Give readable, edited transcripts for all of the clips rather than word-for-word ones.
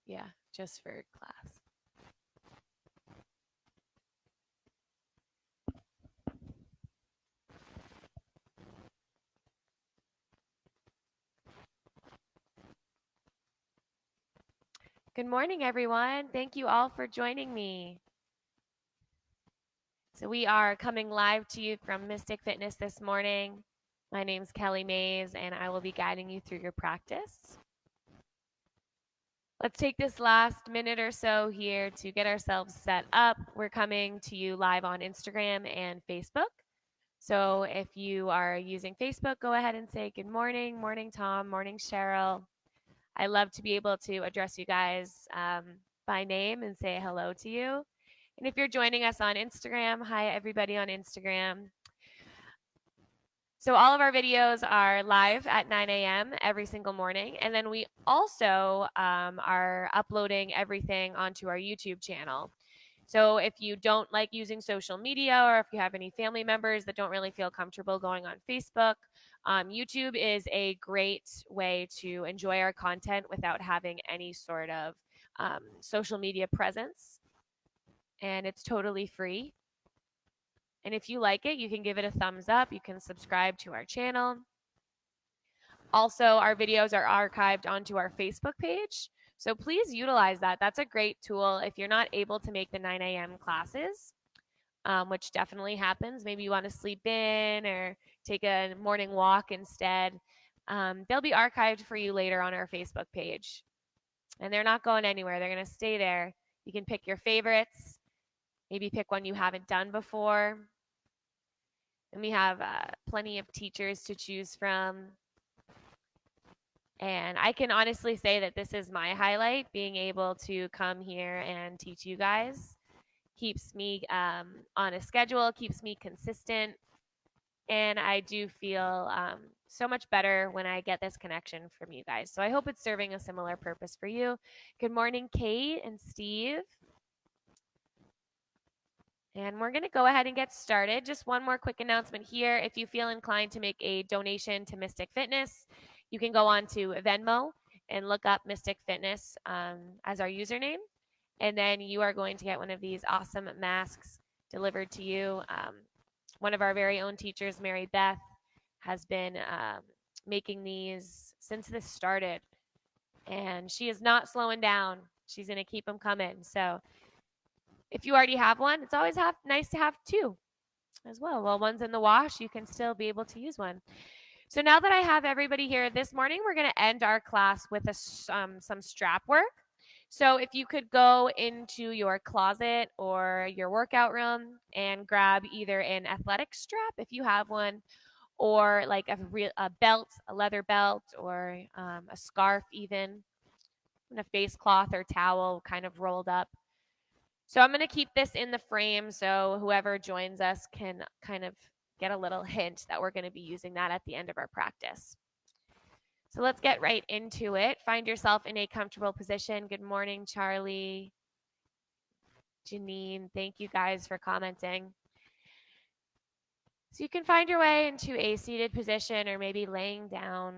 Yeah, just for class. Good morning, everyone. Thank you all for joining me. So, we are coming live to you from Mystic Fitness this morning. My name is Kelly Mays, and I will be guiding you through your practice. Let's take this last minute or so here to get ourselves set up. We're coming to you live on Instagram and Facebook. So, if you are using Facebook, go ahead and say good morning. Morning, Tom. Morning, Cheryl. I love to be able to address you guys by name and say hello to you. And if you're joining us on Instagram, hi everybody on Instagram. So all of our videos are live at 9 a.m. every single morning. And then we also are uploading everything onto our YouTube channel. So if you don't like using social media, or if you have any family members that don't really feel comfortable going on Facebook, YouTube is a great way to enjoy our content without having any sort of social media presence. And it's totally free. And if you like it, you can give it a thumbs up. You can subscribe to our channel. Also, our videos are archived onto our Facebook page. So please utilize that. That's a great tool if you're not able to make the 9 a.m. classes, which definitely happens. Maybe you want to sleep in or take a morning walk instead. They'll be archived for you later on our Facebook page. And they're not going anywhere, they're going to stay there. You can pick your favorites, maybe pick one you haven't done before. And we have plenty of teachers to choose from. And I can honestly say that this is my highlight, being able to come here and teach you guys. Keeps me on a schedule, keeps me consistent. And I do feel so much better when I get this connection from you guys. So I hope it's serving a similar purpose for you. Good morning, Kate and Steve. And we're going to go ahead and get started. Just one more quick announcement here. If you feel inclined to make a donation to Mystic Fitness, you can go on to Venmo and look up Mystic Fitness as our username. And then you are going to get one of these awesome masks delivered to you. One of our very own teachers, Mary Beth, has been making these since this started. And she is not slowing down. She's going to keep them coming. So if you already have one, it's always nice to have two as well. While one's in the wash, you can still be able to use one. So now that I have everybody here this morning, we're going to end our class with some strap work. So if you could go into your closet or your workout room and grab either an athletic strap if you have one, or like a belt, a leather belt, or a scarf even, and a face cloth or towel kind of rolled up. So I'm going to keep this in the frame so whoever joins us can kind of get a little hint that we're going to be using that at the end of our practice. So let's get right into it. Find yourself in a comfortable position. Good morning, Charlie, Janine. Thank you guys for commenting. So you can find your way into a seated position or maybe laying down.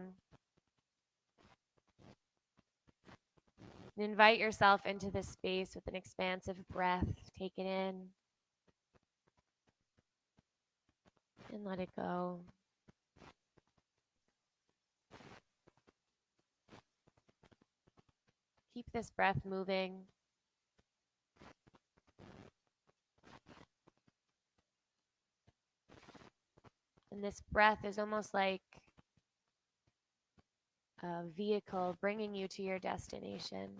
And invite yourself into this space with an expansive breath. Take it in and let it go. Keep this breath moving. And this breath is almost like a vehicle bringing you to your destination.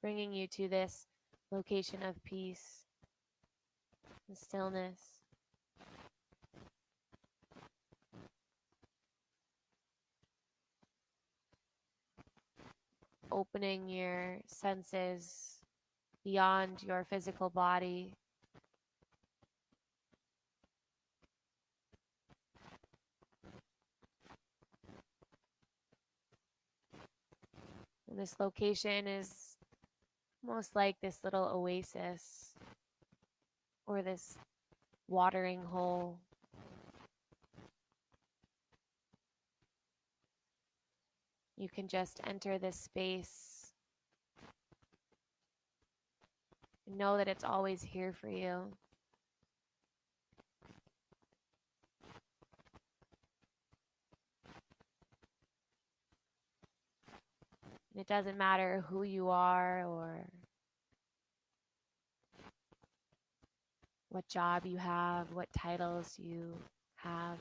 Bringing you to this location of peace and stillness. Opening your senses beyond your physical body. And this location is almost like this little oasis or this watering hole. You can just enter this space and know that it's always here for you. And it doesn't matter who you are or what job you have, what titles you have.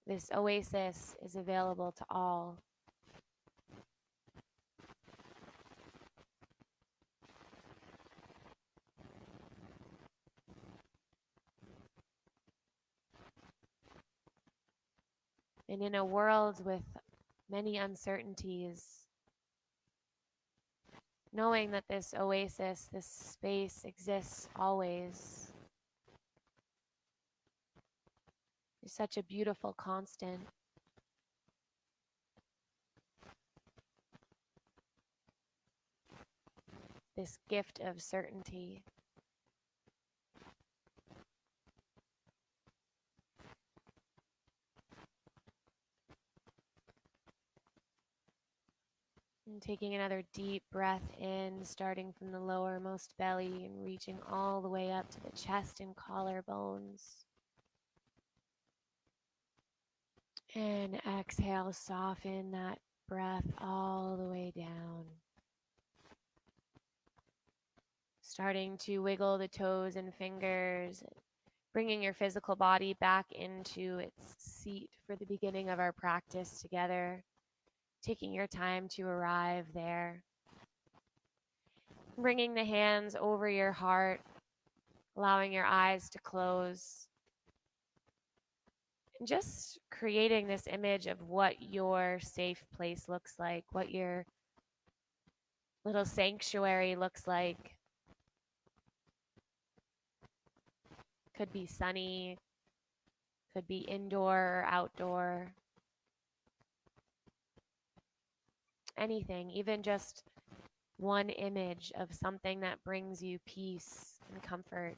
This oasis is available to all. And in a world with many uncertainties, knowing that this oasis, this space exists always, is such a beautiful constant. This gift of certainty. And taking another deep breath in, starting from the lowermost belly and reaching all the way up to the chest and collarbones. And exhale, soften that breath all the way down. Starting to wiggle the toes and fingers, bringing your physical body back into its seat for the beginning of our practice together. Taking your time to arrive there. Bringing the hands over your heart, allowing your eyes to close. And just creating this image of what your safe place looks like, what your little sanctuary looks like. Could be sunny, could be indoor or outdoor. Anything, even just one image of something that brings you peace and comfort.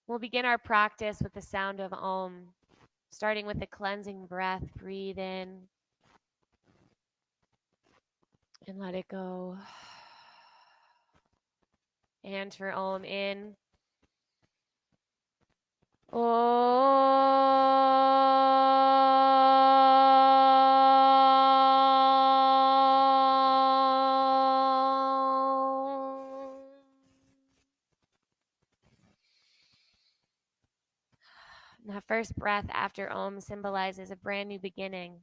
We'll begin our practice with the sound of Om, starting with a cleansing breath. Breathe in and let it go. And for Om in. That first breath after Om symbolizes a brand new beginning.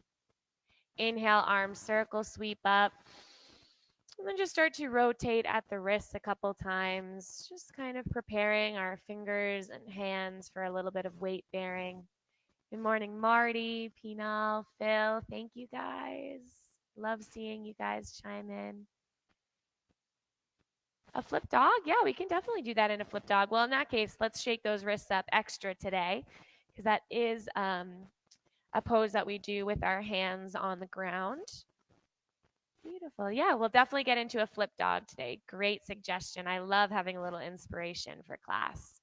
Inhale, arms circle, sweep up. And then just start to rotate at the wrists a couple times, just kind of preparing our fingers and hands for a little bit of weight bearing. Good morning, Marty, Pinal, Phil. Thank you guys. Love seeing you guys chime in. A flip dog? Yeah, we can definitely do that in a flip dog. Well, in that case, let's shake those wrists up extra today, because that is a pose that we do with our hands on the ground. Beautiful. Yeah, we'll definitely get into a flip dog today. Great suggestion. I love having a little inspiration for class.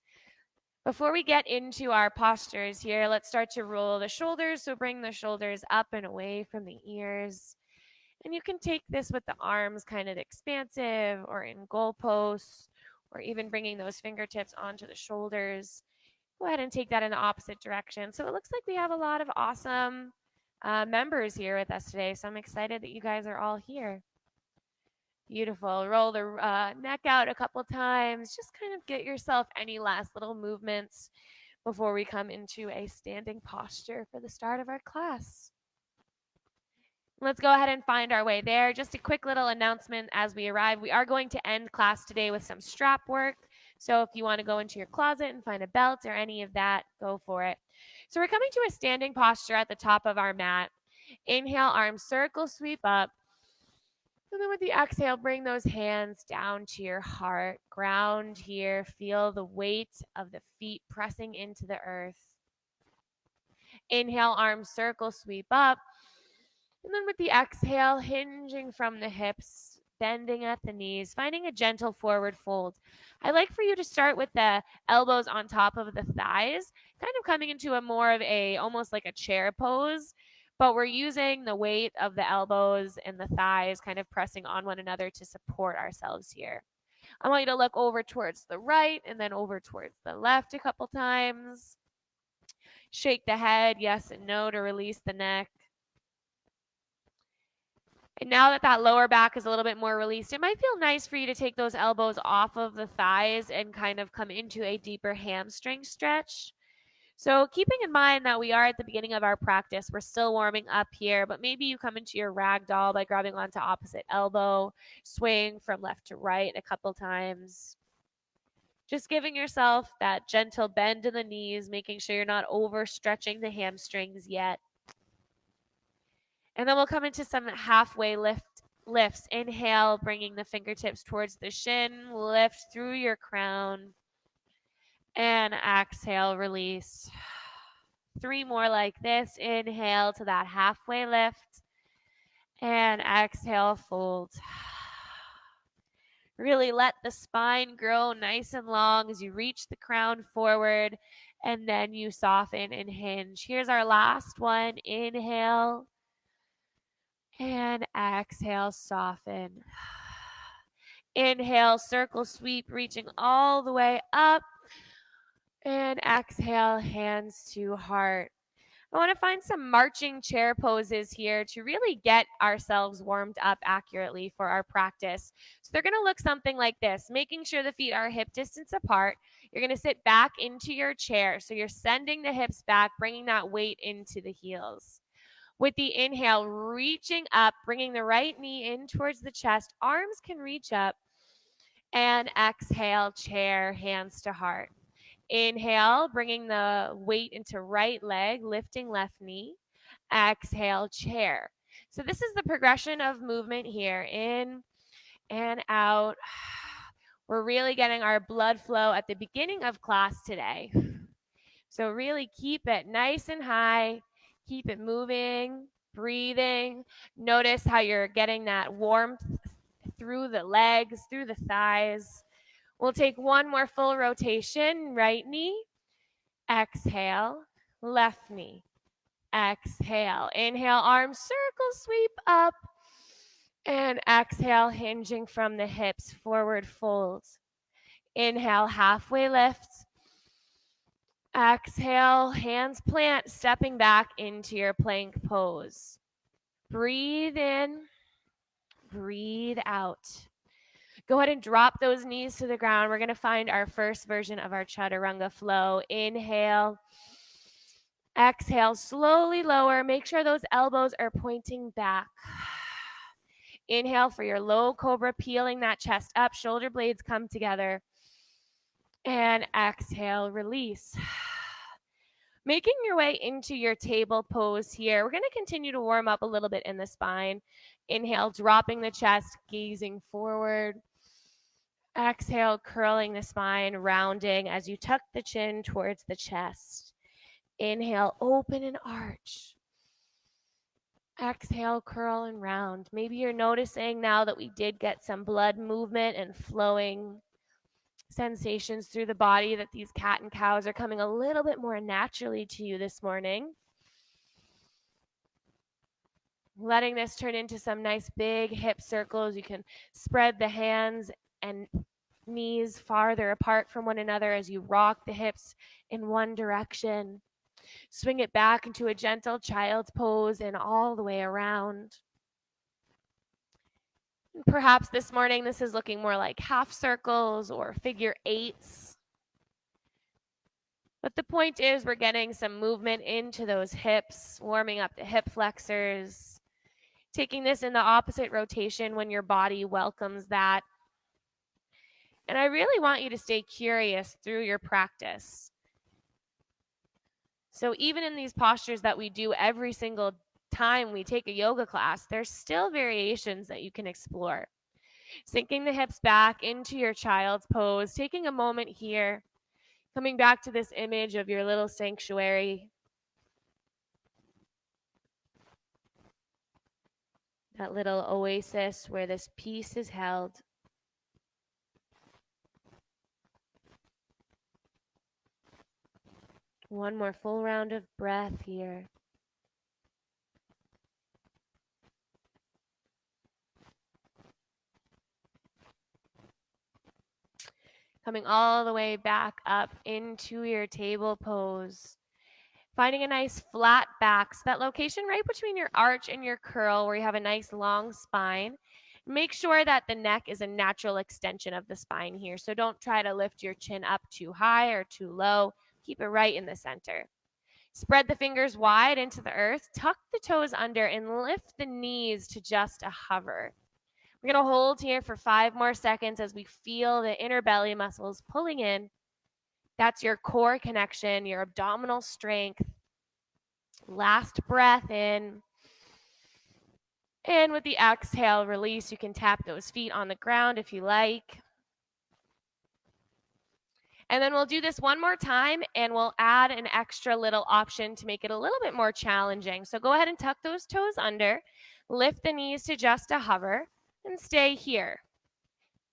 Before we get into our postures here, let's start to roll the shoulders. So bring the shoulders up and away from the ears. And you can take this with the arms kind of expansive or in goalposts, or even bringing those fingertips onto the shoulders. Go ahead and take that in the opposite direction. So it looks like we have a lot of awesome members here with us today. So I'm excited that you guys are all here. Beautiful. Roll the neck out a couple times. Just kind of get yourself any last little movements before we come into a standing posture for the start of our class. Let's go ahead and find our way there. Just a quick little announcement as we arrive. We are going to end class today with some strap work. So if you want to go into your closet and find a belt or any of that, go for it. So we're coming to a standing posture at the top of our mat. Inhale, arms circle, sweep up. And then with the exhale, bring those hands down to your heart. Ground here. Feel the weight of the feet pressing into the earth. Inhale, arms circle, sweep up. And then with the exhale, hinging from the hips, bending at the knees, finding a gentle forward fold. I like for you to start with the elbows on top of the thighs, kind of coming into a more of a almost like a chair pose, but we're using the weight of the elbows and the thighs kind of pressing on one another to support ourselves here. I want you to look over towards the right and then over towards the left a couple times. Shake the head, yes and no, to release the neck. And now that that lower back is a little bit more released, it might feel nice for you to take those elbows off of the thighs and kind of come into a deeper hamstring stretch. So keeping in mind that we are at the beginning of our practice, we're still warming up here, but maybe you come into your ragdoll by grabbing onto opposite elbow, swing from left to right a couple times. Just giving yourself that gentle bend in the knees, making sure you're not overstretching the hamstrings yet. And then we'll come into some halfway lifts. Inhale, bringing the fingertips towards the shin. Lift through your crown. And exhale, release. 3 more like this. Inhale to that halfway lift. And exhale, fold. Really let the spine grow nice and long as you reach the crown forward. And then you soften and hinge. Here's our last one. Inhale. And exhale, soften. Inhale, circle sweep, reaching all the way up. And exhale, hands to heart. I want to find some marching chair poses here to really get ourselves warmed up accurately for our practice. So they're going to look something like this, making sure the feet are hip distance apart. You're going to sit back into your chair. So you're sending the hips back, bringing that weight into the heels. With the inhale, reaching up, bringing the right knee in towards the chest. Arms can reach up. And exhale, chair, hands to heart. Inhale, bringing the weight into right leg, lifting left knee. Exhale, chair. So this is the progression of movement here. In and out. We're really getting our blood flow at the beginning of class today. So really keep it nice and high. Keep it moving, breathing. Notice how you're getting that warmth through the legs, through the thighs. We'll take one more full rotation. Right knee, exhale, left knee, exhale. Inhale, arms circle sweep up. And exhale, hinging from the hips, forward fold. Inhale, halfway lift. Exhale, hands plant, stepping back into your plank pose. Breathe in, breathe out. Go ahead and drop those knees to the ground. We're going to find our first version of our chaturanga flow. Inhale. Exhale, slowly lower. Make sure those elbows are pointing back. Inhale for your low cobra, peeling that chest up. Shoulder blades come together. And exhale, release. Making your way into your table pose here. We're going to continue to warm up a little bit in the spine. Inhale, dropping the chest, gazing forward. Exhale, curling the spine, rounding as you tuck the chin towards the chest. Inhale, open and arch. Exhale, curl and round. Maybe you're noticing now that we did get some blood movement and flowing sensations through the body, that these cat and cows are coming a little bit more naturally to you this morning. Letting this turn into some nice big hip circles. You can spread the hands and knees farther apart from one another as you rock the hips in one direction. Swing it back into a gentle child's pose and all the way around. Perhaps this morning this is looking more like half circles or figure eights. But the point is we're getting some movement into those hips, warming up the hip flexors, taking this in the opposite rotation when your body welcomes that. And I really want you to stay curious through your practice. So even in these postures that we do every single time we take a yoga class, there's still variations that you can explore. Sinking the hips back into your child's pose, taking a moment here, coming back to this image of your little sanctuary. That little oasis where this peace is held. One more full round of breath here. Coming all the way back up into your table pose. Finding a nice flat back, so that location right between your arch and your curl where you have a nice long spine. Make sure that the neck is a natural extension of the spine here. So don't try to lift your chin up too high or too low. Keep it right in the center. Spread the fingers wide into the earth, tuck the toes under, and lift the knees to just a hover. We're going to hold here for 5 more seconds as we feel the inner belly muscles pulling in. That's your core connection, your abdominal strength. Last breath in. And with the exhale release, you can tap those feet on the ground if you like. And then we'll do this one more time and we'll add an extra little option to make it a little bit more challenging. So go ahead and tuck those toes under, lift the knees to just a hover, and stay here.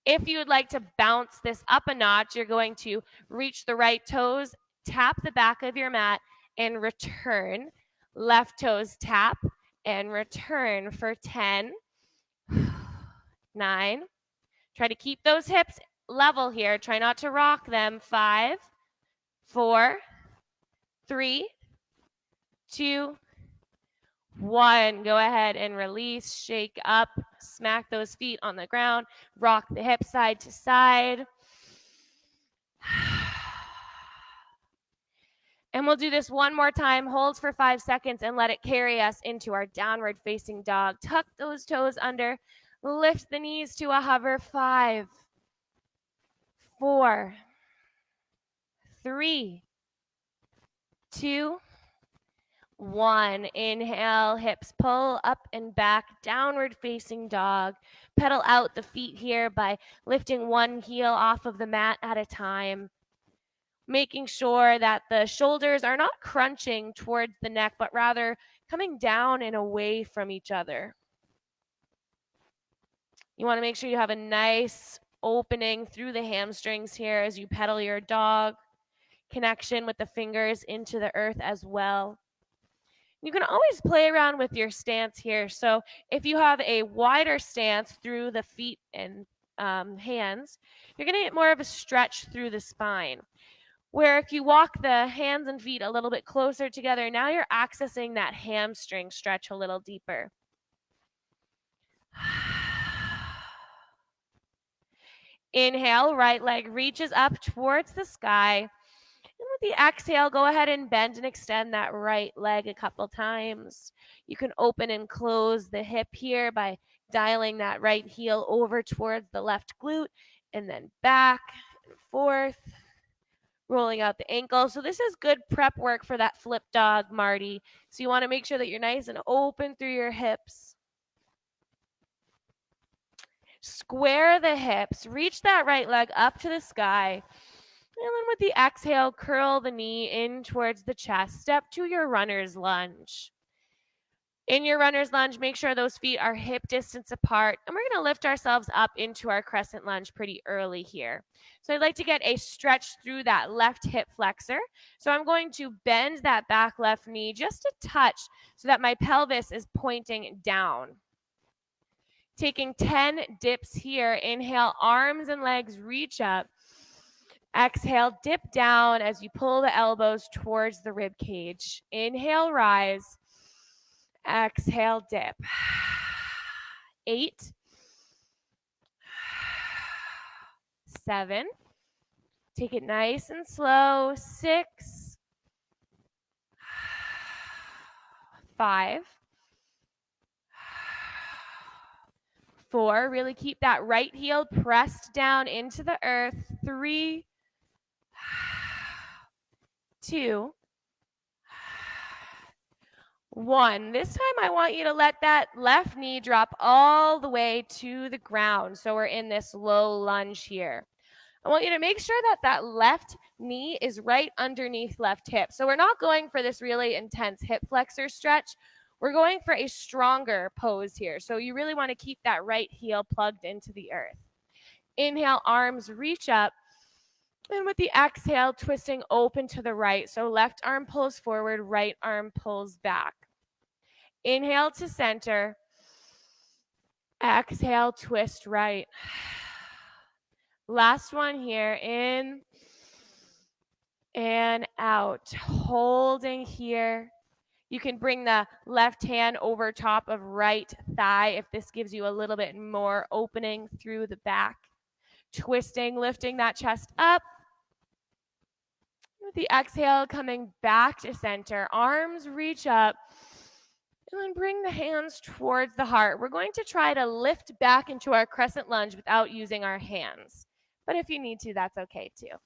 If you would like to bounce this up a notch, you're going to reach the right toes, tap the back of your mat, and return. Left toes tap and return for 10, 9. Try to keep those hips level here. Try not to rock them. 5, 4, 3, 2, 1. Go ahead and release, shake up, smack those feet on the ground, rock the hips side to side. And we'll do this one more time. Hold for 5 seconds and let it carry us into our downward facing dog. Tuck those toes under. Lift the knees to a hover. 5, 4, 3, 2, 1. Inhale, hips pull up and back, downward facing dog. Pedal out the feet here by lifting one heel off of the mat at a time. Making sure that the shoulders are not crunching towards the neck, but rather coming down and away from each other. You want to make sure you have a nice opening through the hamstrings here as you pedal your dog. Connection with the fingers into the earth as well. You can always play around with your stance here. So if you have a wider stance through the feet and hands, you're going to get more of a stretch through the spine. Where if you walk the hands and feet a little bit closer together, now you're accessing that hamstring stretch a little deeper. Inhale, right leg reaches up towards the sky. And with the exhale, go ahead and bend and extend that right leg a couple times. You can open and close the hip here by dialing that right heel over towards the left glute and then back and forth. Rolling out the ankle. So this is good prep work for that flip dog, Marty. So you want to make sure that you're nice and open through your hips. Square the hips. Reach that right leg up to the sky. And then with the exhale, curl the knee in towards the chest. Step to your runner's lunge. In your runner's lunge, make sure those feet are hip distance apart. And we're going to lift ourselves up into our crescent lunge pretty early here. So I'd like to get a stretch through that left hip flexor. So I'm going to bend that back left knee just a touch so that my pelvis is pointing down. Taking 10 dips here. Inhale, arms and legs reach up. Exhale, dip down as you pull the elbows towards the rib cage. Inhale, rise. Exhale, dip. 8, 7. Take it nice and slow. 6, 5, 4. Really keep that right heel pressed down into the earth. 3, 2, 1. This time I want you to let that left knee drop all the way to the ground. So we're in this low lunge here. I want you to make sure that that left knee is right underneath left hip. So we're not going for this really intense hip flexor stretch. We're going for a stronger pose here. So you really want to keep that right heel plugged into the earth. Inhale, arms reach up. And with the exhale, twisting open to the right. So left arm pulls forward, right arm pulls back. Inhale to center. Exhale, twist right. Last one here, in and out. Holding here. You can bring the left hand over top of right thigh if this gives you a little bit more opening through the back. Twisting, lifting that chest up. With the exhale, coming back to center. Arms reach up. And then bring the hands towards the heart. We're going to try to lift back into our crescent lunge without using our hands. But if you need to, that's okay too.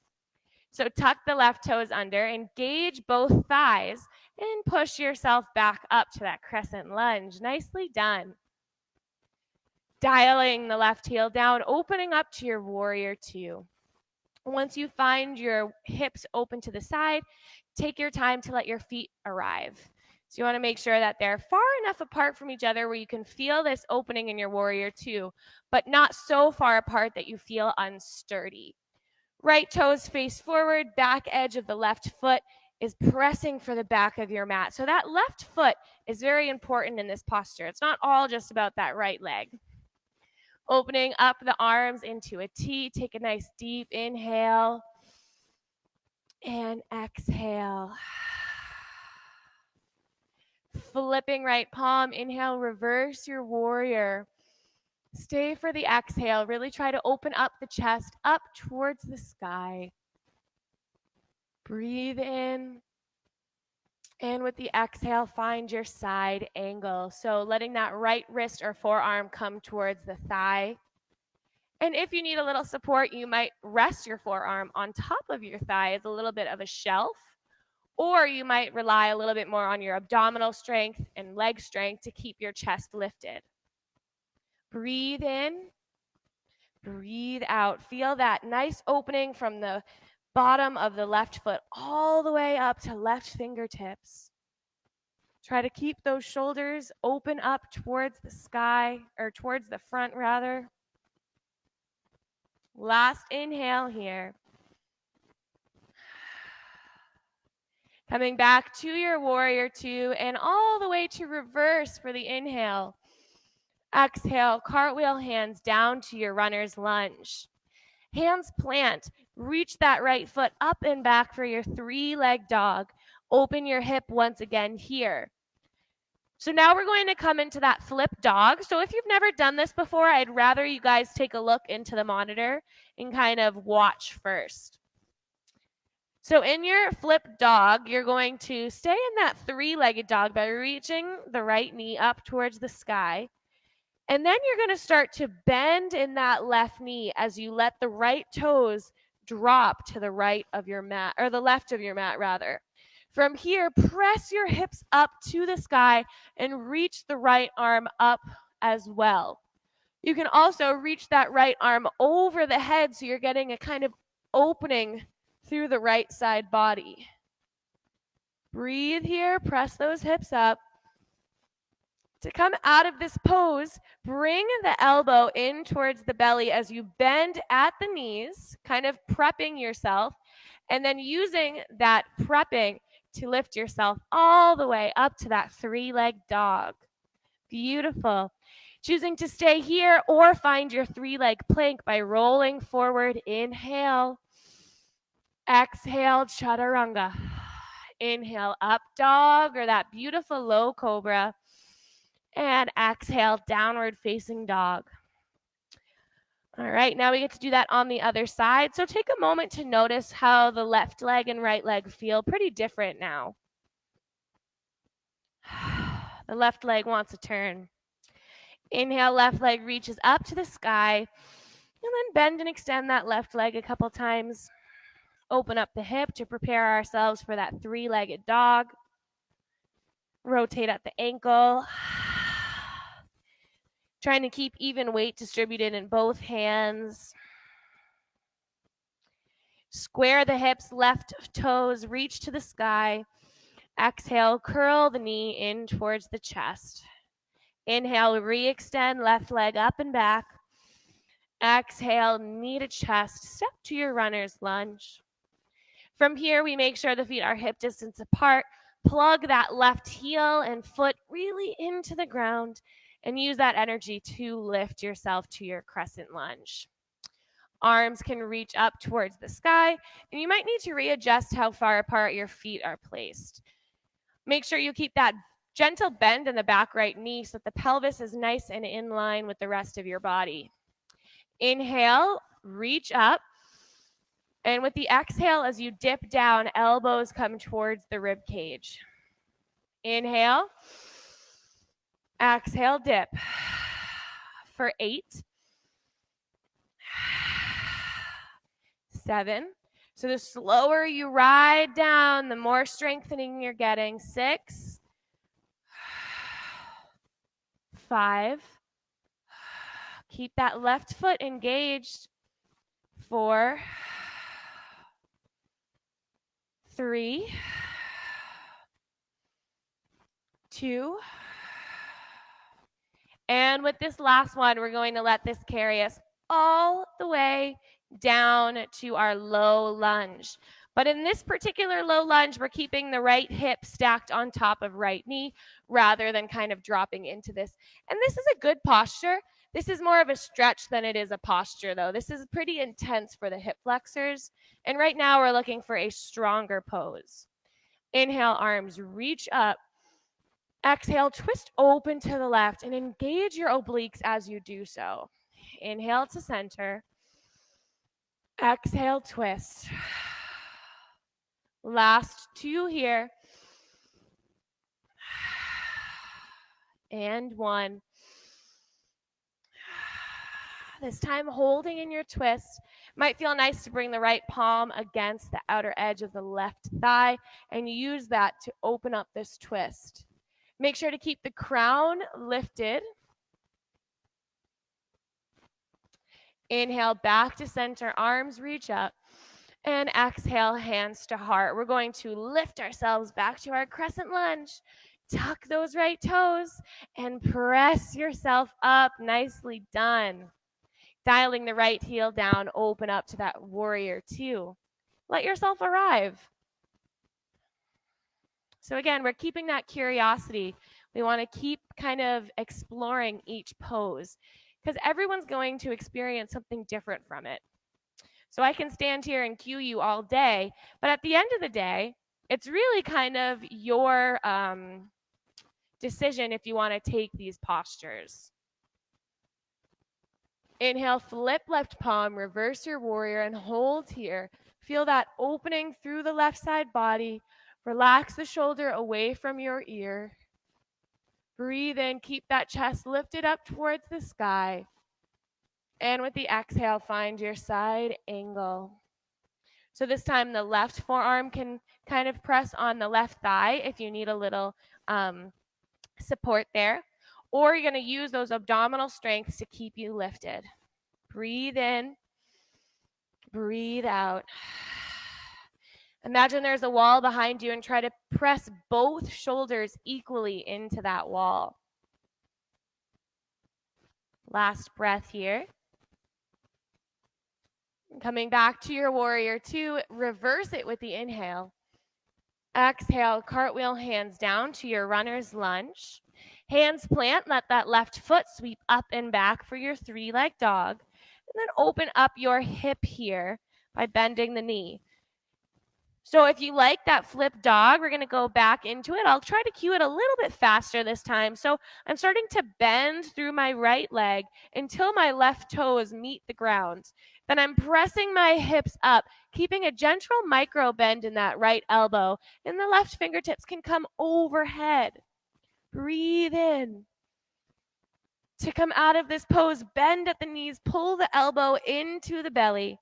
So tuck the left toes under, engage both thighs, and push yourself back up to that crescent lunge. Nicely done. Dialing the left heel down, opening up to your warrior two. Once you find your hips open to the side, take your time to let your feet arrive. So you want to make sure that they're far enough apart from each other where you can feel this opening in your warrior two, but not so far apart that you feel unsturdy. Right toes face forward, back edge of the left foot is pressing for the back of your mat. So that left foot is very important in this posture. It's not all just about that right leg. Opening up the arms into a T. Take a nice deep inhale and exhale. Flipping right palm, inhale, reverse your warrior. Stay for the exhale. Really try to open up the chest up towards the sky. Breathe in. And with the exhale, find your side angle. So letting that right wrist or forearm come towards the thigh. And if you need a little support, you might rest your forearm on top of your thigh as a little bit of a shelf. Or you might rely a little bit more on your abdominal strength and leg strength to keep your chest lifted. Breathe in, breathe out. Feel that nice opening from the bottom of the left foot all the way up to left fingertips. Try to keep those shoulders open up towards the sky, or towards the front rather. Last inhale here. Coming back to your warrior two and all the way to reverse for the inhale. Exhale, cartwheel hands down to your runner's lunge. Hands plant. Reach that right foot up and back for your three-leg dog. Open your hip once again here. So now we're going to come into that flip dog. So if you've never done this before, I'd rather you guys take a look into the monitor and kind of watch first. So in your flip dog, you're going to stay in that three-legged dog by reaching the right knee up towards the sky. And then you're going to start to bend in that left knee as you let the right toes drop to the right of your mat, or the left of your mat rather. From here, press your hips up to the sky and reach the right arm up as well. You can also reach that right arm over the head so you're getting a kind of opening through the right side body. Breathe here, press those hips up. To come out of this pose, bring the elbow in towards the belly as you bend at the knees, kind of prepping yourself, and then using that prepping to lift yourself all the way up to that three-legged dog. Beautiful. Choosing to stay here or find your three-leg plank by rolling forward. Inhale. Exhale, chaturanga. Inhale, up dog, or that beautiful low cobra. And exhale, downward facing dog. All right, now we get to do that on the other side. So take a moment to notice how the left leg and right leg feel pretty different now. The left leg wants a turn. Inhale, left leg reaches up to the sky. And then bend and extend that left leg a couple times. Open up the hip to prepare ourselves for that three-legged dog. Rotate at the ankle. Trying to keep even weight distributed in both hands. Square the hips, left toes reach to the sky. Exhale, curl the knee in towards the chest. Inhale, re-extend left leg up and back. Exhale, knee to chest. Step to your runner's lunge. From here, we make sure the feet are hip distance apart. Plug that left heel and foot really into the ground and use that energy to lift yourself to your crescent lunge. Arms can reach up towards the sky, and you might need to readjust how far apart your feet are placed. Make sure you keep that gentle bend in the back right knee so that the pelvis is nice and in line with the rest of your body. Inhale, reach up. And with the exhale, as you dip down, elbows come towards the rib cage. Inhale. Exhale, dip. For 8. 7. So the slower you ride down, the more strengthening you're getting. 6. 5. Keep that left foot engaged. 4. 3. 2. And with this last one, we're going to let this carry us all the way down to our low lunge. But in this particular low lunge, we're keeping the right hip stacked on top of right knee rather than kind of dropping into this. And this is a good posture. This is more of a stretch than it is a posture, though. This is pretty intense for the hip flexors. And right now, we're looking for a stronger pose. Inhale, arms reach up. Exhale, twist open to the left and engage your obliques as you do so. Inhale to center. Exhale, twist. Last 2 here. And 1. This time holding in your twist. Might feel nice to bring the right palm against the outer edge of the left thigh and use that to open up this twist. Make sure to keep the crown lifted. Inhale, back to center, arms reach up. And exhale, hands to heart. We're going to lift ourselves back to our crescent lunge. Tuck those right toes and press yourself up. Nicely done. Dialing the right heel down, open up to that warrior 2. Let yourself arrive. So again, we're keeping that curiosity. We want to keep kind of exploring each pose because everyone's going to experience something different from it. So I can stand here and cue you all day, but at the end of the day, it's really kind of your decision if you want to take these postures. Inhale, flip left palm, reverse your warrior, and hold here. Feel that opening through the left side body. Relax the shoulder away from your ear. Breathe in, keep that chest lifted up towards the sky. And with the exhale, find your side angle. So this time the left forearm can kind of press on the left thigh if you need a little support there. Or you're going to use those abdominal strengths to keep you lifted. Breathe in, breathe out. Imagine there's a wall behind you and try to press both shoulders equally into that wall. Last breath here. Coming back to your warrior 2, reverse it with the inhale. Exhale, cartwheel hands down to your runner's lunge. Hands plant, let that left foot sweep up and back for your 3-leg dog. And then open up your hip here by bending the knee. So if you like that flip dog, we're going to go back into it. I'll try to cue it a little bit faster this time. So I'm starting to bend through my right leg until my left toes meet the ground. Then I'm pressing my hips up, keeping a gentle micro bend in that right elbow, and the left fingertips can come overhead. Breathe in. To come out of this pose, bend at the knees, pull the elbow into the belly.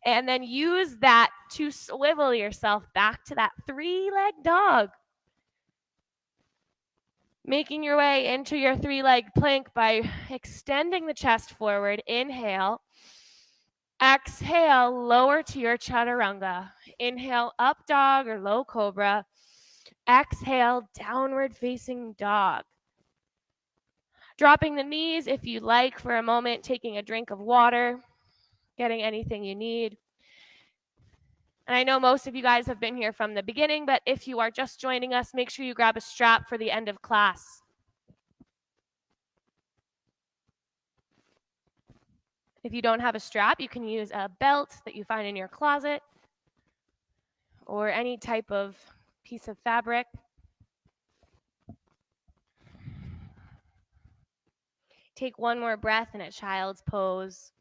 And then use that to swivel yourself back to that 3-leg dog. Making your way into your 3-leg plank by extending the chest forward. Inhale. Exhale, lower to your chaturanga. Inhale, up dog or low cobra. Exhale, downward facing dog. Dropping the knees if you like for a moment, taking a drink of water, getting anything you need. And I know most of you guys have been here from the beginning, but if you are just joining us, make sure you grab a strap for the end of class. If you don't have a strap, you can use a belt that you find in your closet or any type of piece of fabric. Take one more breath in a child's pose.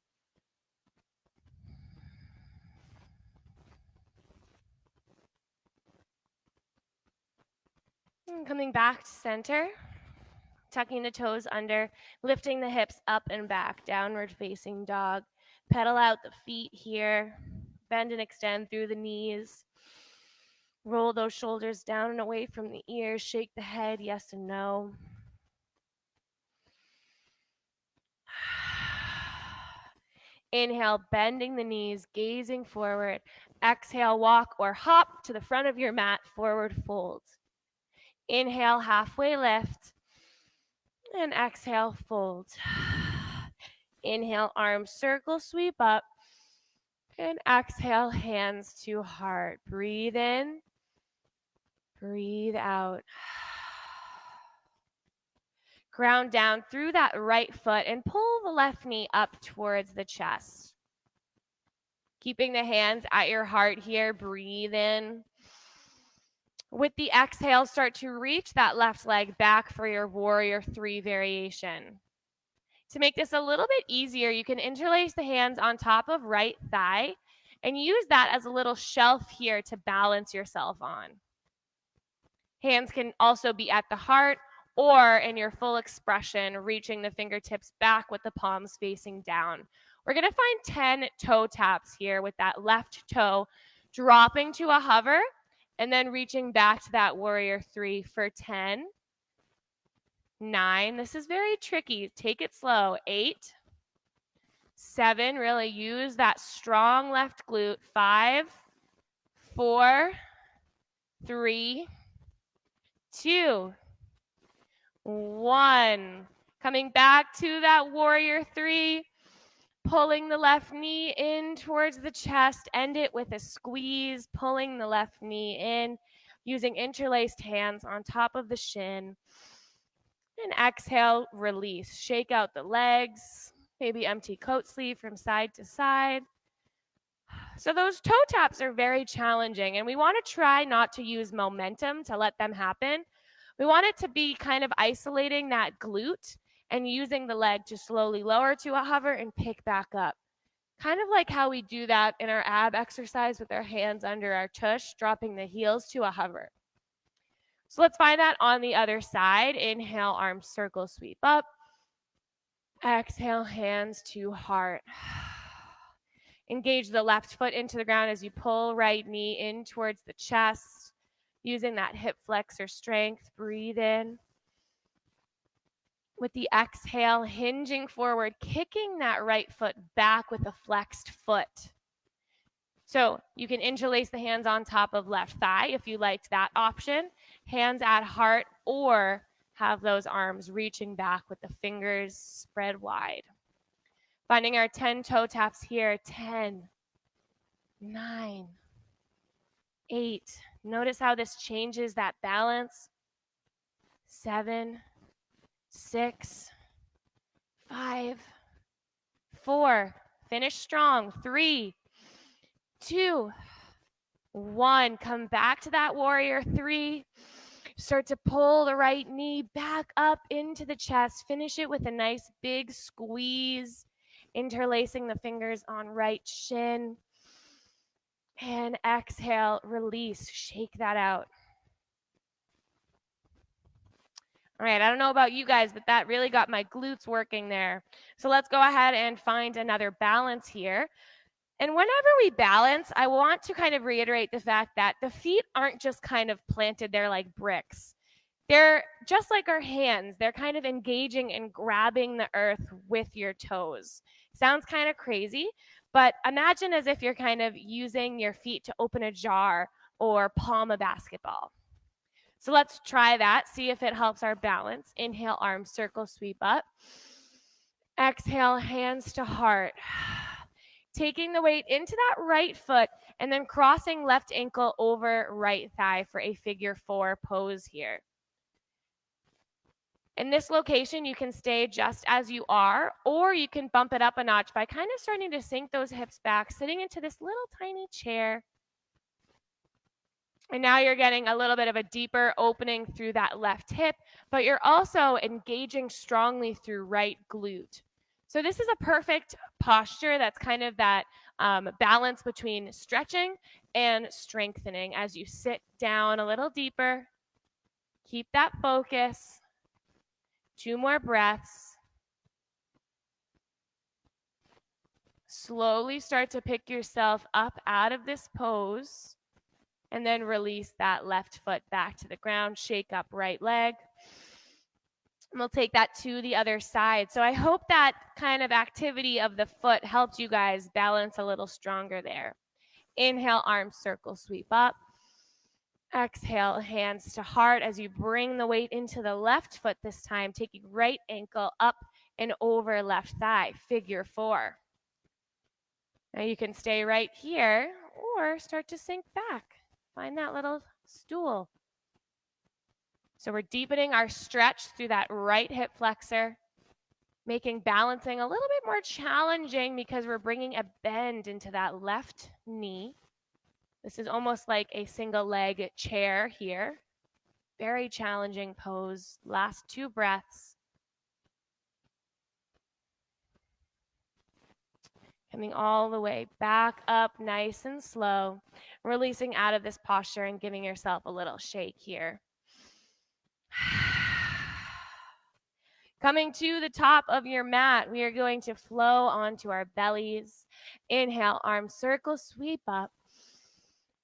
And coming back to center, tucking the toes under, lifting the hips up and back, downward facing dog. Pedal out the feet here, bend and extend through the knees. Roll those shoulders down and away from the ears, shake the head, yes and no. Inhale, bending the knees, gazing forward. Exhale, walk or hop to the front of your mat, forward fold. Inhale, halfway lift. And exhale, fold. Inhale, arms circle, sweep up. And exhale, hands to heart. Breathe in. Breathe out. Ground down through that right foot and pull the left knee up towards the chest. Keeping the hands at your heart here. Breathe in. With the exhale, start to reach that left leg back for your warrior 3 variation. To make this a little bit easier, you can interlace the hands on top of right thigh and use that as a little shelf here to balance yourself on. Hands can also be at the heart or in your full expression, reaching the fingertips back with the palms facing down. We're going to find 10 toe taps here with that left toe dropping to a hover and then reaching back to that warrior 3 for 10, 9. This is very tricky. Take it slow. 8, 7. Really use that strong left glute. 5, 4, 3, 2, 1. Coming back to that warrior 3. Pulling the left knee in towards the chest. End it with a squeeze. Pulling the left knee in. Using interlaced hands on top of the shin. And exhale, release. Shake out the legs. Maybe empty coat sleeve from side to side. So those toe taps are very challenging, and we want to try not to use momentum to let them happen. We want it to be kind of isolating that glute and using the leg to slowly lower to a hover and pick back up. Kind of like how we do that in our ab exercise with our hands under our tush, dropping the heels to a hover. So let's find that on the other side. Inhale, arms circle, sweep up. Exhale, hands to heart. Engage the left foot into the ground as you pull right knee in towards the chest, using that hip flexor strength. Breathe in. With the exhale, hinging forward, kicking that right foot back with a flexed foot. So you can interlace the hands on top of left thigh if you liked that option. Hands at heart, or have those arms reaching back with the fingers spread wide. Finding our 10 toe taps here. 10, 9, 8. Notice how this changes that balance. 7, 6, 5, 4. Finish strong. 3, 2, 1. Come back to that warrior 3. Start to pull the right knee back up into the chest. Finish it with a nice big squeeze, interlacing the fingers on right shin. And exhale, release, shake that out. All right, I don't know about you guys, but that really got my glutes working there. So let's go ahead and find another balance here. And whenever we balance, I want to kind of reiterate the fact that the feet aren't just kind of planted there like bricks. They're just like our hands. They're kind of engaging and grabbing the earth with your toes. Sounds kind of crazy, but imagine as if you're kind of using your feet to open a jar or palm a basketball. So let's try that, see if it helps our balance. Inhale, arms circle, sweep up. Exhale, hands to heart. Taking the weight into that right foot and then crossing left ankle over right thigh for a figure 4 pose here. In this location, you can stay just as you are, or you can bump it up a notch by kind of starting to sink those hips back, sitting into this little tiny chair. And now you're getting a little bit of a deeper opening through that left hip, but you're also engaging strongly through right glute. So this is a perfect posture that's kind of that balance between stretching and strengthening as you sit down a little deeper. Keep that focus. 2 more breaths. Slowly start to pick yourself up out of this pose and then release that left foot back to the ground. Shake up right leg. And we'll take that to the other side. So I hope that kind of activity of the foot helped you guys balance a little stronger there. Inhale, arms circle, sweep up. Exhale, hands to heart as you bring the weight into the left foot this time, taking right ankle up and over left thigh, figure 4. Now you can stay right here or start to sink back. Find that little stool. So we're deepening our stretch through that right hip flexor, making balancing a little bit more challenging because we're bringing a bend into that left knee. This is almost like a single leg chair here. Very challenging pose. Last 2 breaths. Coming all the way back up nice and slow. Releasing out of this posture and giving yourself a little shake here. Coming to the top of your mat, we are going to flow onto our bellies. Inhale, arms circle, sweep up.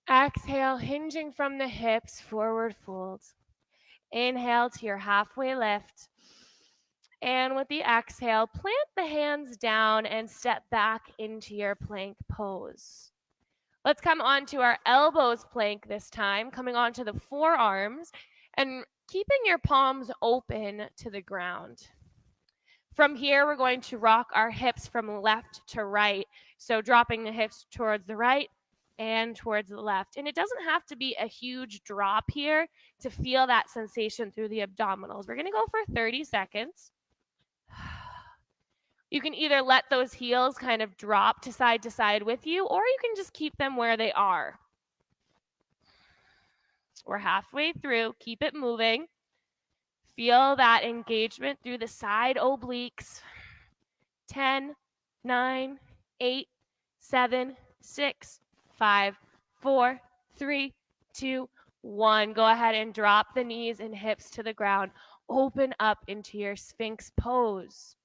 Exhale, hinging from the hips, forward fold. Inhale to your halfway lift. And with the exhale, plant the hands down and step back into your plank pose. Let's come onto our elbows plank this time, coming onto the forearms and keeping your palms open to the ground. From here, we're going to rock our hips from left to right. So dropping the hips towards the right and towards the left. And it doesn't have to be a huge drop here to feel that sensation through the abdominals. We're going to go for 30 seconds. You can either let those heels kind of drop to side with you, or you can just keep them where they are. We're halfway through. Keep it moving. Feel that engagement through the side obliques. 10, 9, 8, 7, 6, 5, 4, 3, 2, 1. Go ahead and drop the knees and hips to the ground. Open up into your Sphinx pose.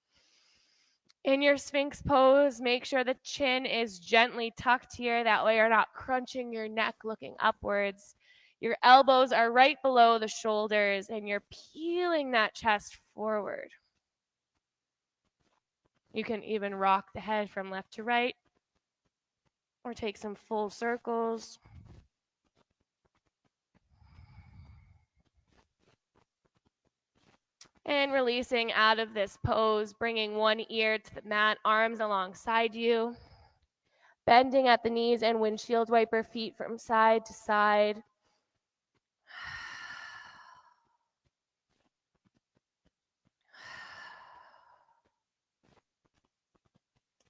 In your Sphinx pose, make sure the chin is gently tucked here. That way you're not crunching your neck looking upwards. Your elbows are right below the shoulders and you're peeling that chest forward. You can even rock the head from left to right or take some full circles. And releasing out of this pose, bringing one ear to the mat, arms alongside you. Bending at the knees and windshield wiper feet from side to side.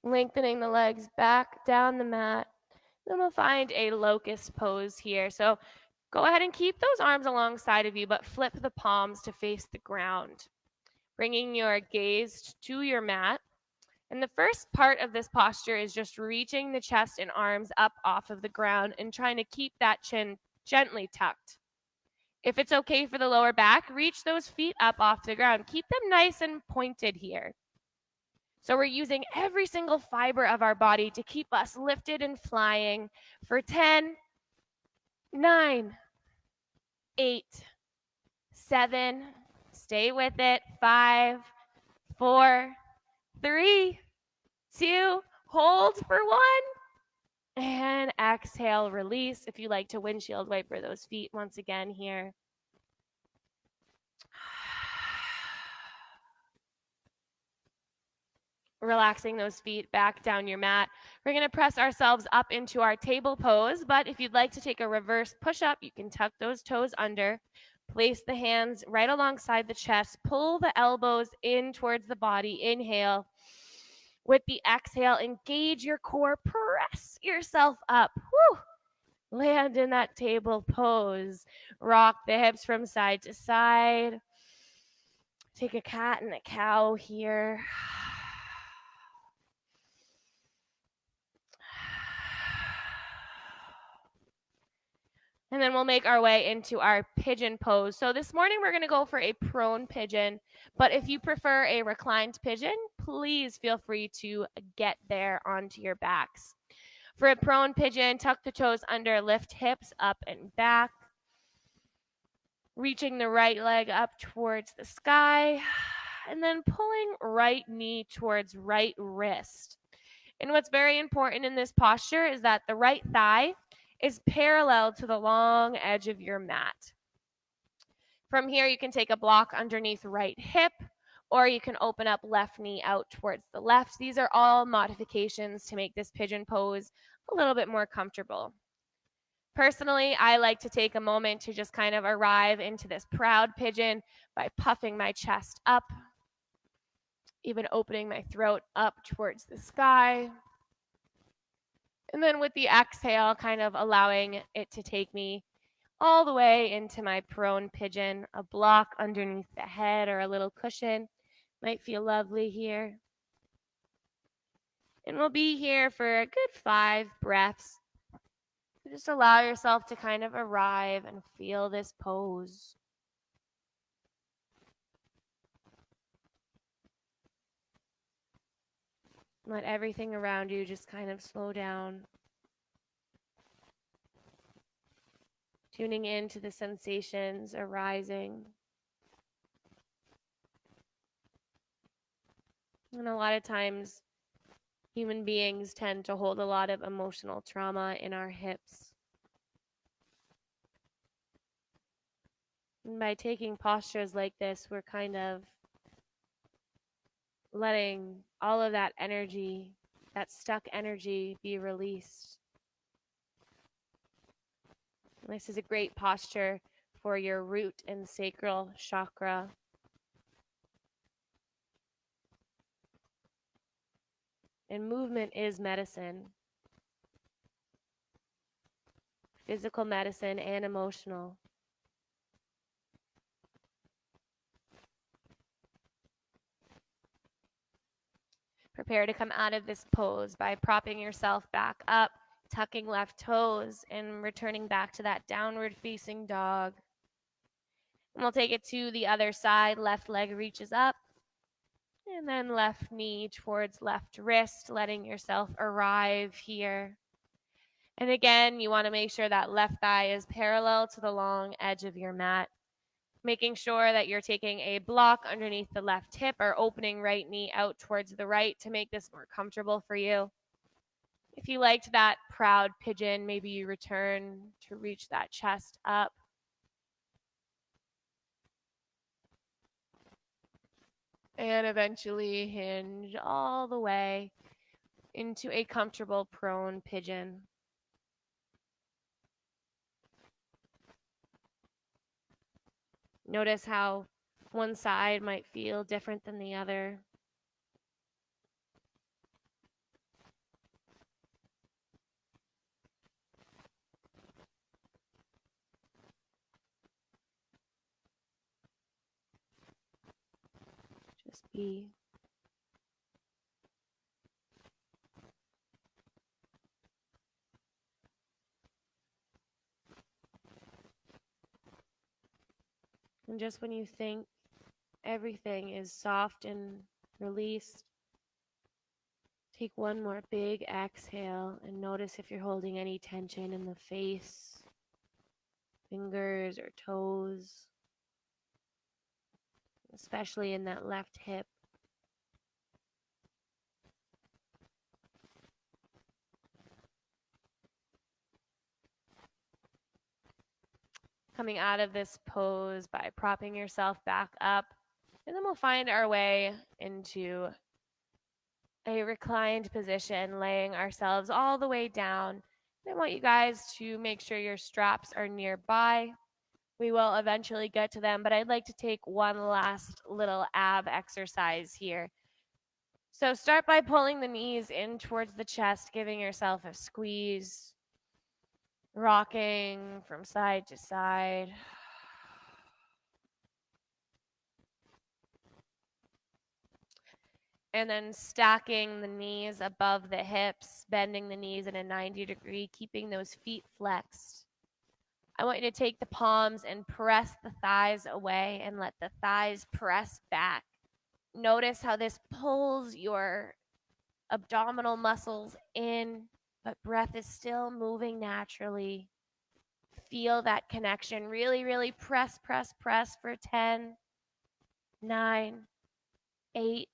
Lengthening the legs back down the mat. Then we'll find a locust pose here. So go ahead and keep those arms alongside of you, but flip the palms to face the ground. Bringing your gaze to your mat. And the first part of this posture is just reaching the chest and arms up off of the ground and trying to keep that chin gently tucked. If it's okay for the lower back, reach those feet up off the ground. Keep them nice and pointed here. So we're using every single fiber of our body to keep us lifted and flying for 10, 9, 8, 7, stay with it, 5, 4, 3, 2, hold for 1, and exhale, release. If you like to windshield wiper those feet once again here. Relaxing those feet back down your mat. We're going to press ourselves up into our table pose, but if you'd like to take a reverse push-up, you can tuck those toes under, place the hands right alongside the chest, pull the elbows in towards the body, inhale. With the exhale, engage your core, press yourself up. Whew. Land in that table pose. Rock the hips from side to side. Take a cat and a cow here. And then we'll make our way into our pigeon pose. So this morning we're going to go for a prone pigeon, but if you prefer a reclined pigeon, please feel free to get there onto your backs. For a prone pigeon, tuck the toes under, lift hips up and back, reaching the right leg up towards the sky, and then pulling right knee towards right wrist. And what's very important in this posture is that the right thigh is parallel to the long edge of your mat. From here, you can take a block underneath right hip, or you can open up left knee out towards the left. These are all modifications to make this pigeon pose a little bit more comfortable. Personally, I like to take a moment to just kind of arrive into this proud pigeon by puffing my chest up, even opening my throat up towards the sky. And then with the exhale, kind of allowing it to take me all the way into my prone pigeon. A block underneath the head or a little cushion might feel lovely here. And we'll be here for a good 5 breaths. So just allow yourself to kind of arrive and feel this pose. Let everything around you just kind of slow down. Tuning into the sensations arising. And a lot of times, human beings tend to hold a lot of emotional trauma in our hips. And by taking postures like this, we're kind of letting all of that energy, that stuck energy, be released. And this is a great posture for your root and sacral chakra. And movement is medicine. Physical medicine and emotional. Prepare to come out of this pose by propping yourself back up, tucking left toes, and returning back to that downward facing dog. And we'll take it to the other side. Left leg reaches up, and then left knee towards left wrist, letting yourself arrive here. And again, you want to make sure that left thigh is parallel to the long edge of your mat. Making sure that you're taking a block underneath the left hip or opening right knee out towards the right to make this more comfortable for you. If you liked that proud pigeon, maybe you return to reach that chest up. And eventually hinge all the way into a comfortable prone pigeon. Notice how one side might feel different than the other. Just be. And just when you think everything is soft and released, take one more big exhale and notice if you're holding any tension in the face, fingers or toes, especially in that left hip. Coming out of this pose by propping yourself back up. And then we'll find our way into a reclined position, laying ourselves all the way down. I want you guys to make sure your straps are nearby. We will eventually get to them, but I'd like to take one last little ab exercise here. So start by pulling the knees in towards the chest, giving yourself a squeeze, rocking from side to side. And then stacking the knees above the hips, bending the knees in a 90-degree, keeping those feet flexed. I want you to take the palms and press the thighs away and let the thighs press back. Notice how this pulls your abdominal muscles in, but breath is still moving naturally. Feel that connection. Really, really press, press, press for 10, 9, 8,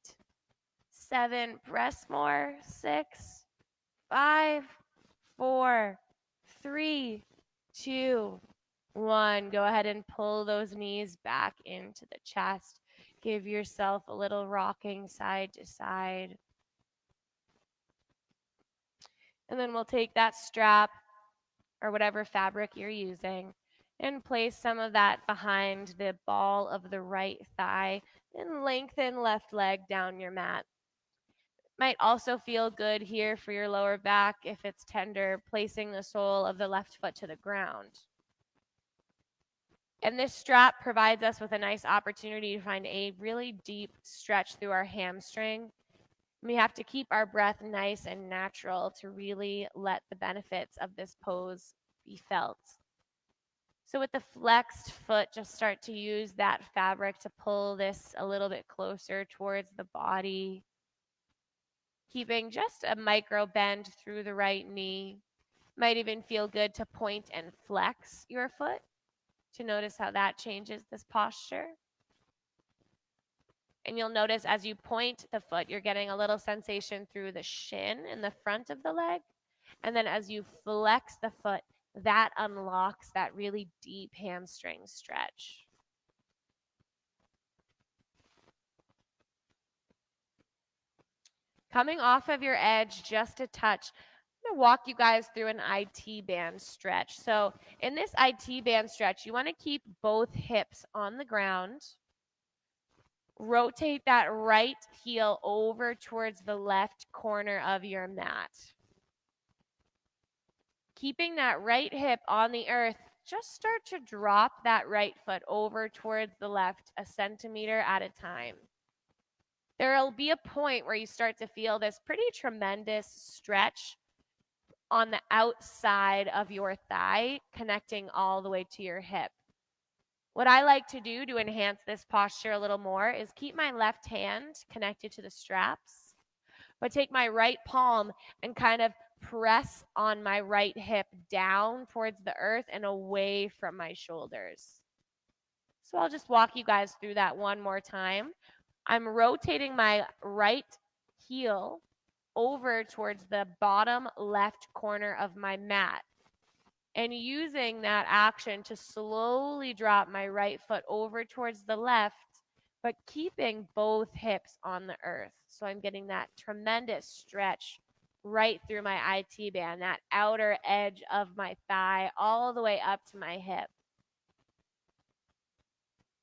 7. Press more. 6, 5, 4, 3, 2, 1. Go ahead and pull those knees back into the chest. Give yourself a little rocking side to side. And then we'll take that strap or whatever fabric you're using and place some of that behind the ball of the right thigh and lengthen left leg down your mat. Might also feel good here for your lower back if it's tender, placing the sole of the left foot to the ground. And this strap provides us with a nice opportunity to find a really deep stretch through our hamstring. We have to keep our breath nice and natural to really let the benefits of this pose be felt. So with the flexed foot, just start to use that fabric to pull this a little bit closer towards the body, keeping just a micro bend through the right knee. Might even feel good to point and flex your foot to notice how that changes this posture. And you'll notice as you point the foot, you're getting a little sensation through the shin in the front of the leg. And then as you flex the foot, that unlocks that really deep hamstring stretch. Coming off of your edge just a touch, I'm going to walk you guys through an IT band stretch. So in this IT band stretch, you want to keep both hips on the ground. Rotate that right heel over towards the left corner of your mat. Keeping that right hip on the earth, just start to drop that right foot over towards the left a centimeter at a time. There'll be a point where you start to feel this pretty tremendous stretch on the outside of your thigh, connecting all the way to your hip. What I like to do to enhance this posture a little more is keep my left hand connected to the straps, but take my right palm and kind of press on my right hip down towards the earth and away from my shoulders. So I'll just walk you guys through that one more time. I'm rotating my right heel over towards the bottom left corner of my mat and using that action to slowly drop my right foot over towards the left, but keeping both hips on the earth. So I'm getting that tremendous stretch right through my IT band, that outer edge of my thigh, all the way up to my hip.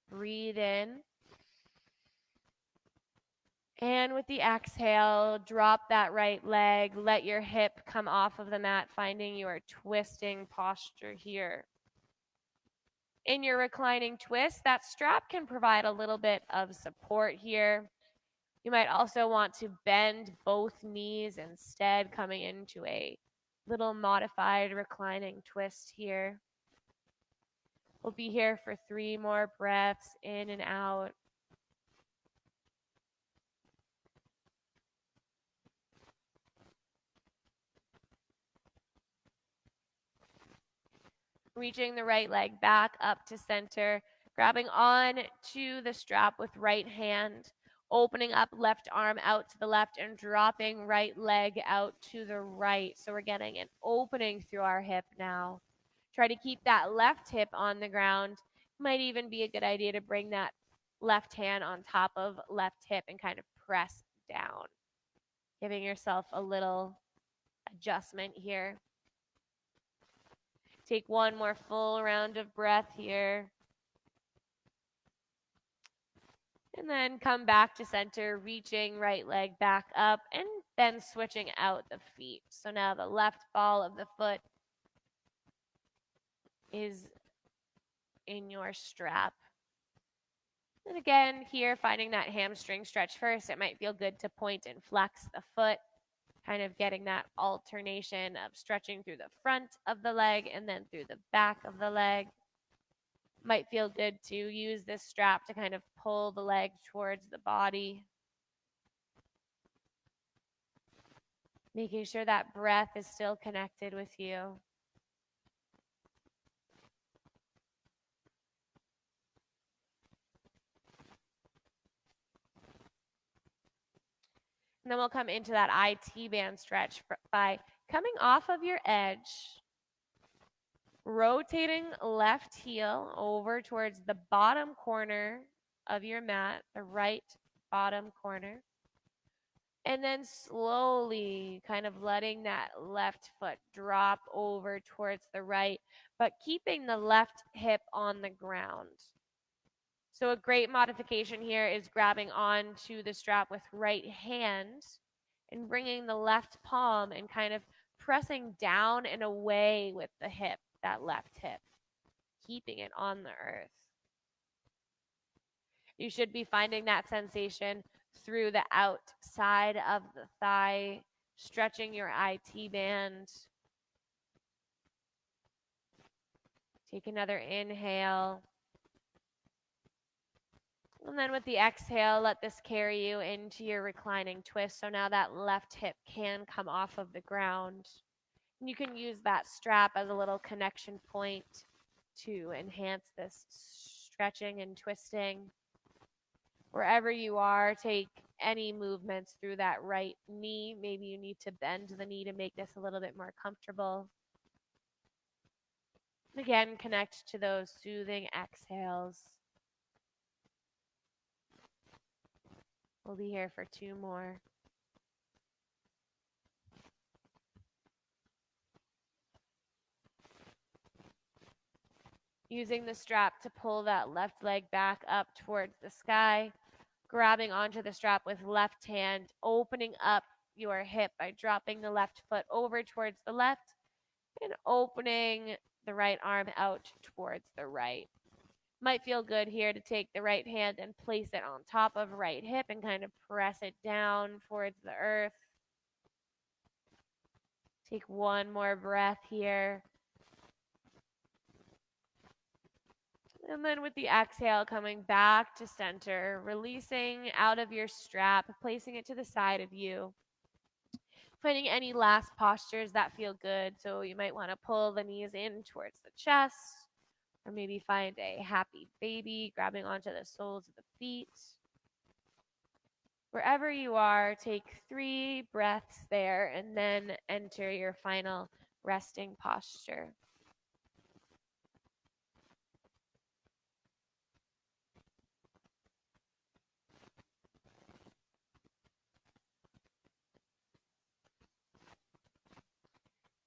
Breathe in. And with the exhale, drop that right leg. Let your hip come off of the mat, finding your twisting posture here. In your reclining twist, that strap can provide a little bit of support here. You might also want to bend both knees instead, coming into a little modified reclining twist here. We'll be here for 3 more breaths in and out. Reaching the right leg back up to center, grabbing on to the strap with right hand, opening up left arm out to the left and dropping right leg out to the right. So we're getting an opening through our hip now. Try to keep that left hip on the ground. Might even be a good idea to bring that left hand on top of left hip and kind of press down, giving yourself a little adjustment here. Take one more full round of breath here. And then come back to center, reaching right leg back up and then switching out the feet. So now the left ball of the foot is in your strap. And again, here, finding that hamstring stretch first. It might feel good to point and flex the foot, kind of getting that alternation of stretching through the front of the leg and then through the back of the leg. Might feel good to use this strap to kind of pull the leg towards the body. Making sure that breath is still connected with you. And then we'll come into that IT band stretch by coming off of your edge, rotating left heel over towards the bottom corner of your mat, the right bottom corner. And then slowly kind of letting that left foot drop over towards the right, but keeping the left hip on the ground. So a great modification here is grabbing onto the strap with right hand and bringing the left palm and kind of pressing down and away with the hip, that left hip, keeping it on the earth. You should be finding that sensation through the outside of the thigh, stretching your IT band. Take another inhale. And then with the exhale, let this carry you into your reclining twist. So now that left hip can come off of the ground. And you can use that strap as a little connection point to enhance this stretching and twisting. Wherever you are, take any movements through that right knee. Maybe you need to bend the knee to make this a little bit more comfortable. Again, connect to those soothing exhales. We'll be here for 2 more. Using the strap to pull that left leg back up towards the sky, grabbing onto the strap with left hand, opening up your hip by dropping the left foot over towards the left and opening the right arm out towards the right. Might feel good here to take the right hand and place it on top of right hip and kind of press it down towards the earth. Take one more breath here. And then with the exhale, coming back to center, releasing out of your strap, placing it to the side of you. Finding any last postures that feel good. So you might want to pull the knees in towards the chest, or maybe find a happy baby, grabbing onto the soles of the feet. Wherever you are, take 3 breaths there and then enter your final resting posture.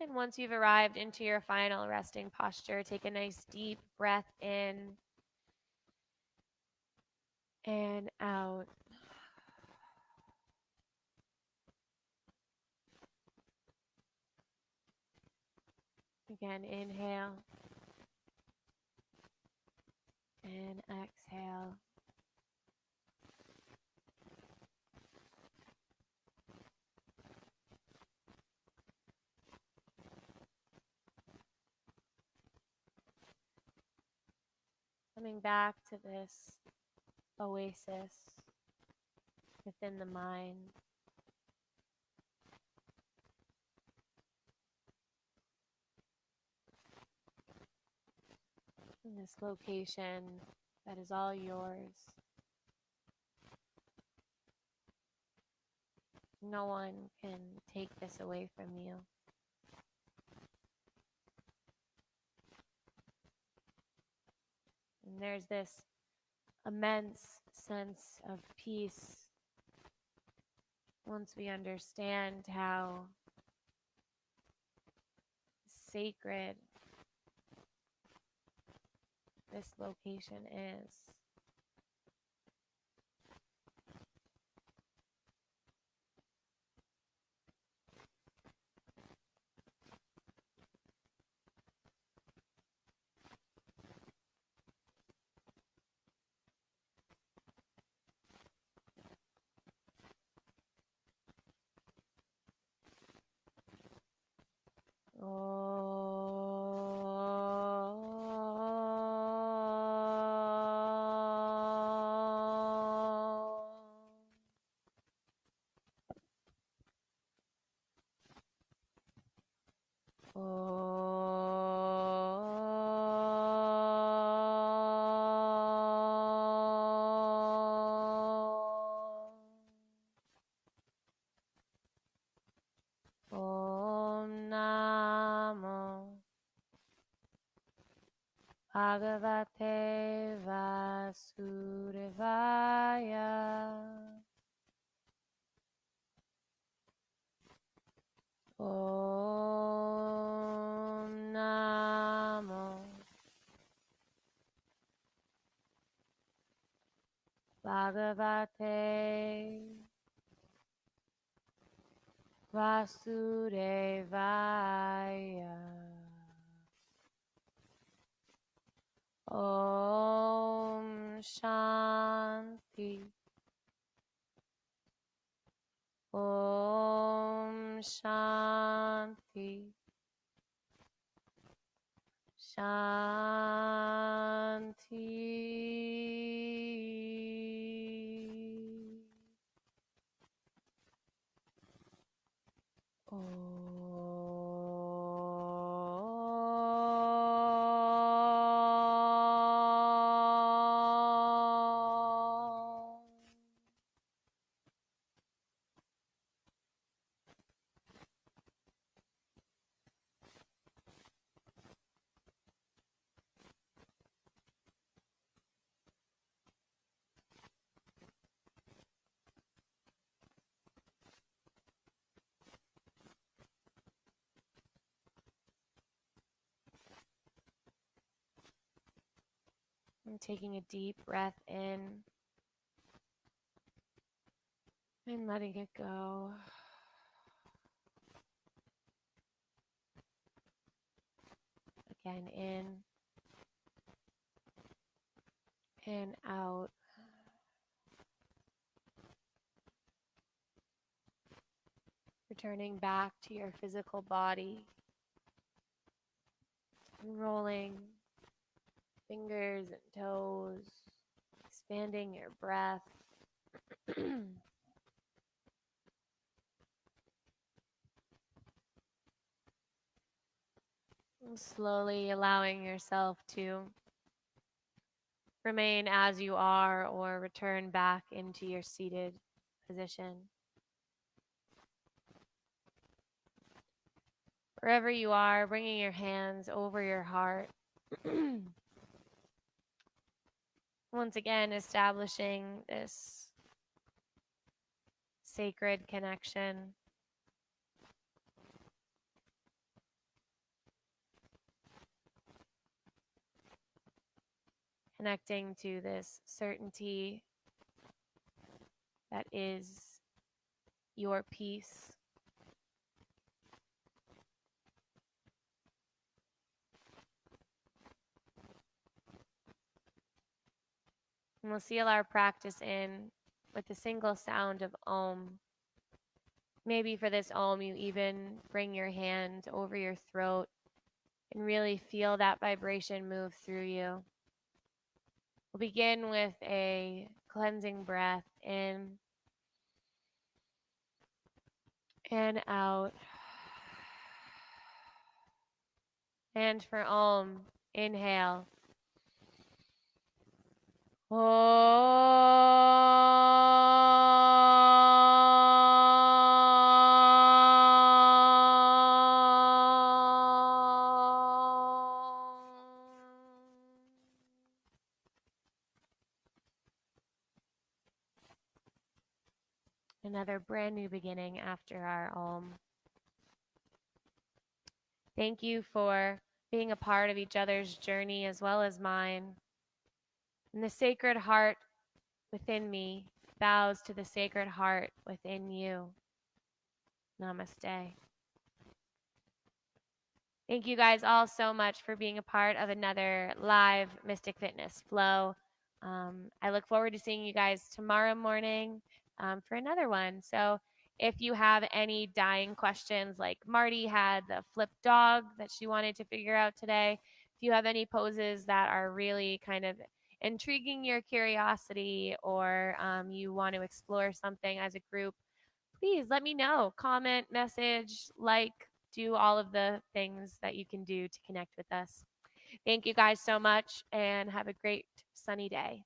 And once you've arrived into your final resting posture, take a nice deep breath in and out. Again, inhale and exhale. Coming back to this oasis within the mind. In this location that is all yours. No one can take this away from you. And there's this immense sense of peace once we understand how sacred this location is. Om Namo Bhagavate Vasudevaya. Om Namo Bhagavate Vasudevaya. Om Shanti. Om Shanti. Shanti. I'm taking a deep breath in and letting it go. Again, in and out. Returning back to your physical body. Unrolling fingers and toes. Expanding your breath. Slowly allowing yourself to remain as you are or return back into your seated position. Wherever you are, bringing your hands over your heart. Once again, establishing this sacred connection. Connecting to this certainty that is your peace. And we'll seal our practice in with the single sound of Om. Maybe for this Om, you even bring your hand over your throat and really feel that vibration move through you. We'll begin with a cleansing breath in and out. And for Om, inhale. Another brand new beginning after our Om. Thank you for being a part of each other's journey as well as mine. And the Sacred Heart within me bows to the Sacred Heart within you. Namaste. Thank you guys all so much for being a part of another live Mystic Fitness Flow. I look forward to seeing you guys tomorrow morning for another one. So if you have any dying questions, like Marty had the flip dog that she wanted to figure out today, if you have any poses that are really kind of intriguing your curiosity, or you want to explore something as a group, please let me know. Comment, message, like, do all of the things that you can do to connect with us. Thank you guys so much and have a great sunny day.